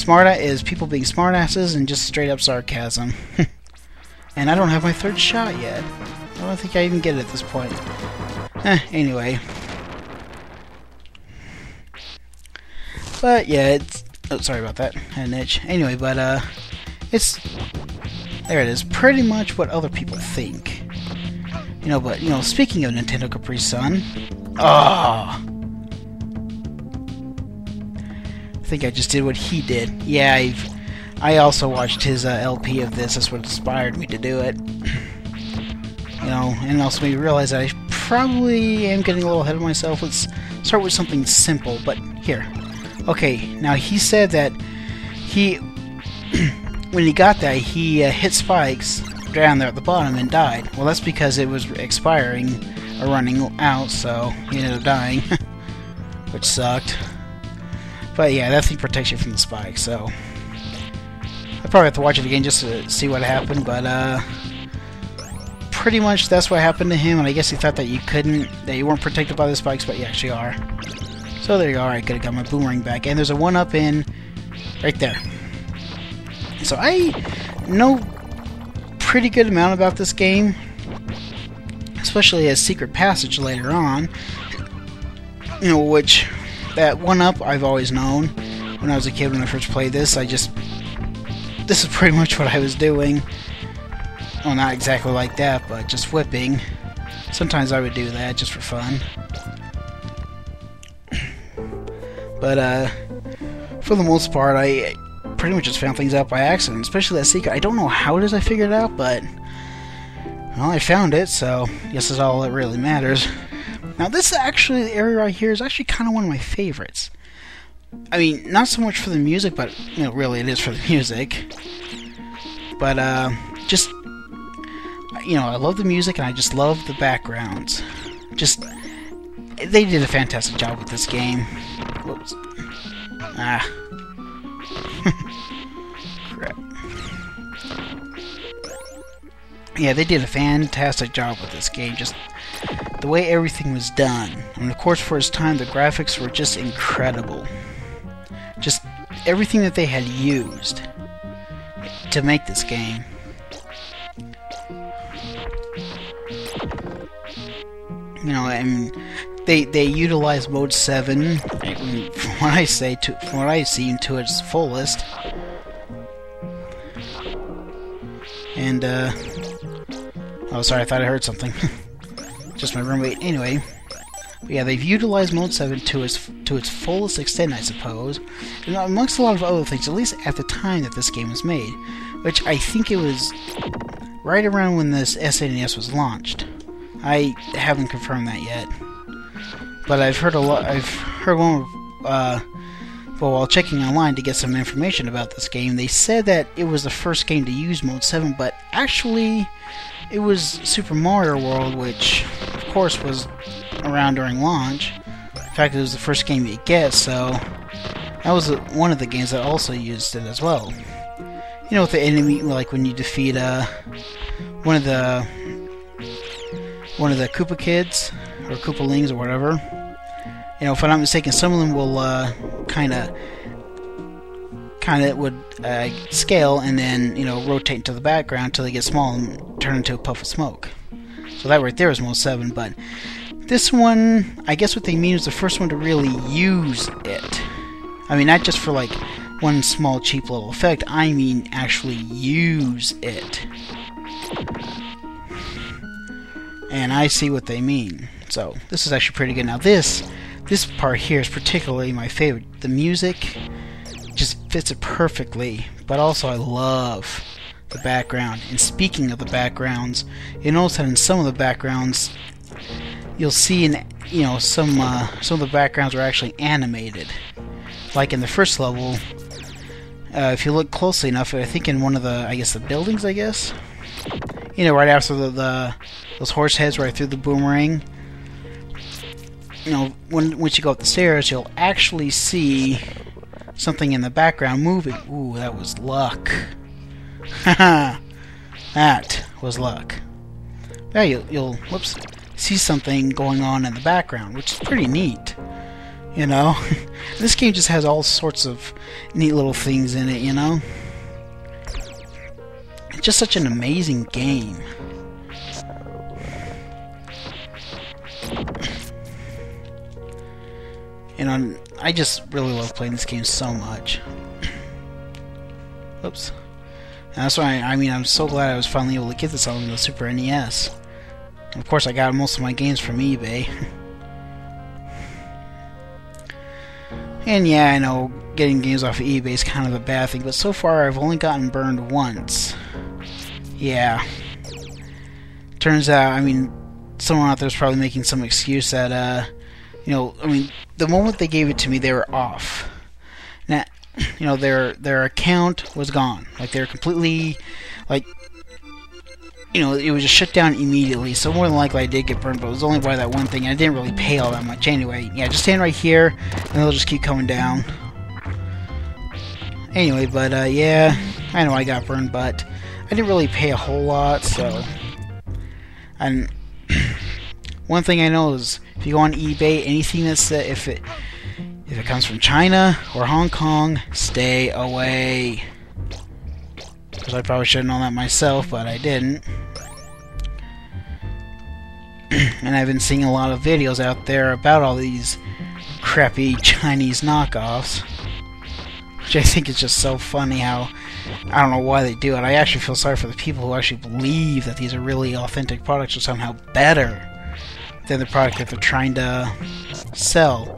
is people being smartasses and just straight up sarcasm. And I don't have my third shot yet. I don't think I even get it at this point. Anyway. But yeah, it's... Oh, sorry about that. I had an itch. Anyway, but it's... There it is. Pretty much what other people think. You know, but, you know, speaking of Nintendo Capri Sun... Oh! I think I just did what he did. Yeah, I also watched his LP of this. That's what inspired me to do it. You know, and also made me realize that I probably am getting a little ahead of myself. Let's start with something simple, but here. Okay, now he said that he... when he got that, he hit spikes down there at the bottom and died. Well, that's because it was expiring or running out, so he ended up dying. Which sucked. But yeah, that thing protects you from the spikes, so... I probably have to watch it again just to see what happened, but pretty much that's what happened to him, and I guess he thought that you weren't protected by the spikes, but you actually are. So there you go. Alright, could have got my boomerang back, and there's a 1-up in right there. So I know pretty good amount about this game, especially as secret passage later on. You know, which that 1-up I've always known when I was a kid when I first played this. This is pretty much what I was doing. Well, not exactly like that, but just whipping. Sometimes I would do that just for fun. But for the most part, I pretty much just found things out by accident, especially that secret. I don't know how it is I figured it out, but well, I found it, so I guess that's all that really matters. Now, this actually, the area right here is actually kind of one of my favorites. I mean, not so much for the music, but, you know, really it is for the music. But, just, you know, I love the music and I just love the backgrounds. Just, they did a fantastic job with this game. Whoops. Ah. Crap. Yeah, they did a fantastic job with this game. Just the way everything was done. I mean, of course, for its time, the graphics were just incredible. Just everything that they had used to make this game. You know, and they utilized Mode 7, from what I say, from what I've seen, to its fullest. And oh, sorry, I thought I heard something. Just my roommate. Anyway. But yeah, they've utilized Mode 7 to its fullest extent, I suppose. And amongst a lot of other things, at least at the time that this game was made. Which I think it was right around when this SNES was launched. I haven't confirmed that yet. But I've heard one, well, while checking online to get some information about this game, they said that it was the first game to use Mode 7, but actually it was Super Mario World, which, of course, was around during launch. In fact, it was the first game you get, so that was one of the games that also used it as well. You know, with the enemy, like when you defeat one of the Koopa kids or Koopalings or whatever. You know, if I'm not mistaken, some of them will kind of would scale and then, you know, rotate into the background until they get small and turn into a puff of smoke. So that right there is Mode 7, but this one, I guess what they mean is the first one to really use it. I mean, not just for like one small cheap little effect, I mean actually use it. And I see what they mean. So, this is actually pretty good. Now this part here is particularly my favorite. The music just fits it perfectly, but also I love the background. And speaking of the backgrounds, you notice that in some of the backgrounds, you'll see some of the backgrounds are actually animated. Like in the first level, if you look closely enough, I think in one of the buildings, you know, right after those horse heads right through the boomerang. You know, once you go up the stairs, you'll actually see something in the background moving. Ooh, that was luck. Haha, that was luck. Yeah, you'll see something going on in the background, which is pretty neat. You know? This game just has all sorts of neat little things in it, you know? It's just such an amazing game. You know, I just really love playing this game so much. Oops. And that's why, I mean, I'm so glad I was finally able to get this on the Super NES. Of course, I got most of my games from eBay. And yeah, I know getting games off of eBay is kind of a bad thing, but so far I've only gotten burned once. Yeah. Turns out, I mean, someone out there's probably making some excuse that, you know, I mean, the moment they gave it to me, they were off. Now, you know, their account was gone. Like, they were completely, like, you know, it was just shut down immediately. So more than likely I did get burned, but it was only by that one thing. I didn't really pay all that much anyway. Yeah, just stand right here, and they'll just keep coming down. Anyway, but, yeah, I know I got burned, but I didn't really pay a whole lot, so... And one thing I know is, if you go on eBay, anything that's if it comes from China or Hong Kong, stay away. Because I probably should have known that myself, but I didn't. And I've been seeing a lot of videos out there about all these crappy Chinese knockoffs, which I think is just so funny how, I don't know why they do it. I actually feel sorry for the people who actually believe that these are really authentic products or somehow better than the product that they're trying to sell,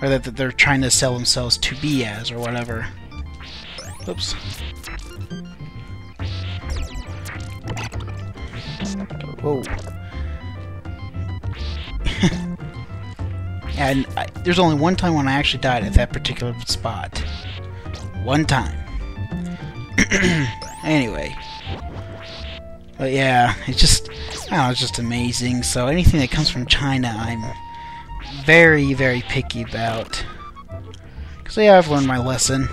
or that they're trying to sell themselves to be as, or whatever. Oops. Whoa. And there's only one time when I actually died at that particular spot. One time. Anyway. But yeah, it's just, I don't know, it's just amazing. So anything that comes from China, I'm very, very picky about. So yeah, I've learned my lesson.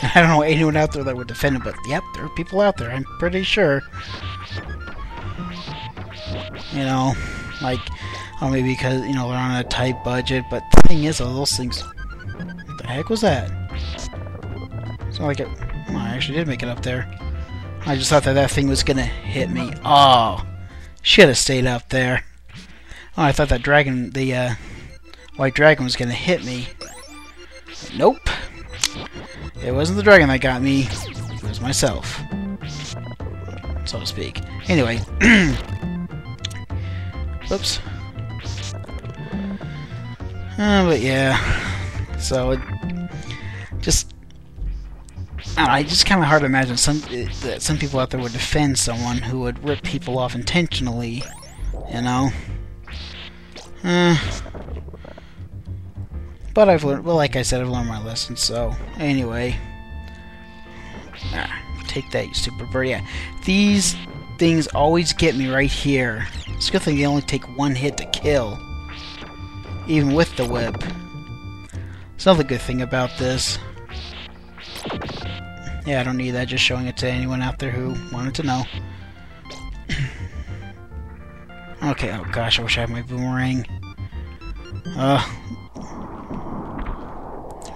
I don't know anyone out there that would defend it, but yep, there are people out there, I'm pretty sure. You know, like, oh, maybe because, you know, they're on a tight budget, but the thing is, those things... What the heck was that? It's not like it... Well, I actually did make it up there. I just thought that that thing was gonna hit me. Oh! Should have stayed up there. Oh, I thought that dragon, the, white dragon was gonna hit me. Nope. It wasn't the dragon that got me. It was myself. So to speak. Anyway. Whoops. But yeah. So, it just... I don't know, it's just kind of hard to imagine that some people out there would defend someone who would rip people off intentionally. You know? But I've learned, well, like I said, I've learned my lesson, so, anyway. Take that, you stupid bird. Yeah, these things always get me right here. It's a good thing they only take one hit to kill. Even with the whip. It's another good thing about this. Yeah, I don't need that, just showing it to anyone out there who wanted to know. Okay, oh gosh, I wish I had my boomerang. Oh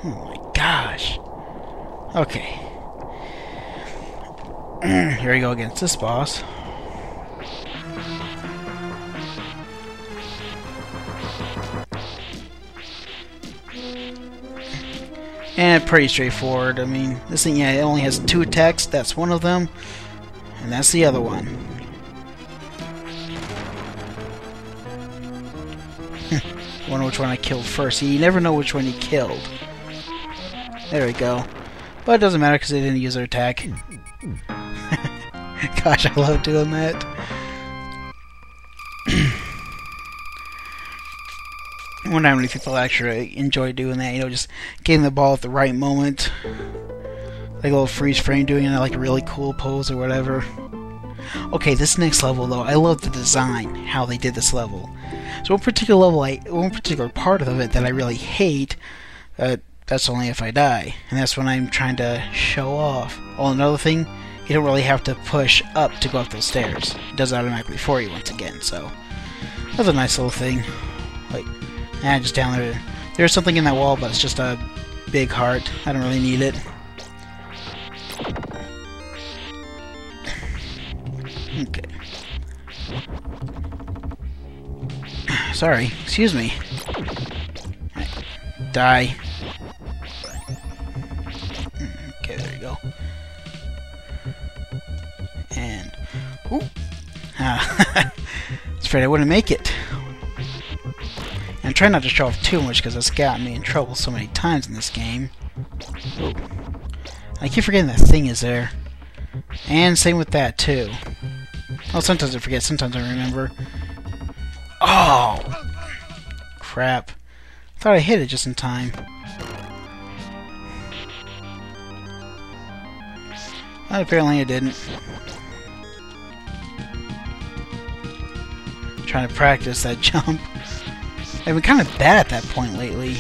my gosh. Okay. Here we go against this boss. And pretty straightforward. I mean, this thing, yeah, it only has 2 attacks. That's one of them. And that's the other one. I wonder which one I killed first. You never know which one he killed. There we go. But it doesn't matter because they didn't use their attack. Gosh, I love doing that. I wonder how many people actually enjoy doing that, you know, just getting the ball at the right moment. Like a little freeze frame, doing it like a really cool pose or whatever. Okay, this next level though, I love the design, how they did this level. So one particular part of it that I really hate, that's only if I die. And that's when I'm trying to show off. Oh, another thing, you don't really have to push up to go up those stairs. It does it automatically for you once again, so that's a nice little thing. Like, Ah, just down there. There's something in that wall, but it's just a big heart. I don't really need it. Okay. Sorry. Excuse me. Right. Die. Okay, there you go. And... Ooh! I was afraid I wouldn't make it. And try not to show off too much because that's gotten me in trouble so many times in this game. Ooh. I keep forgetting that thing is there. And same with that too. Oh, sometimes I forget, sometimes I remember. Oh! Crap. Thought I hit it just in time. Well, apparently I didn't. Trying to practice that jump. I've been kind of bad at that point lately.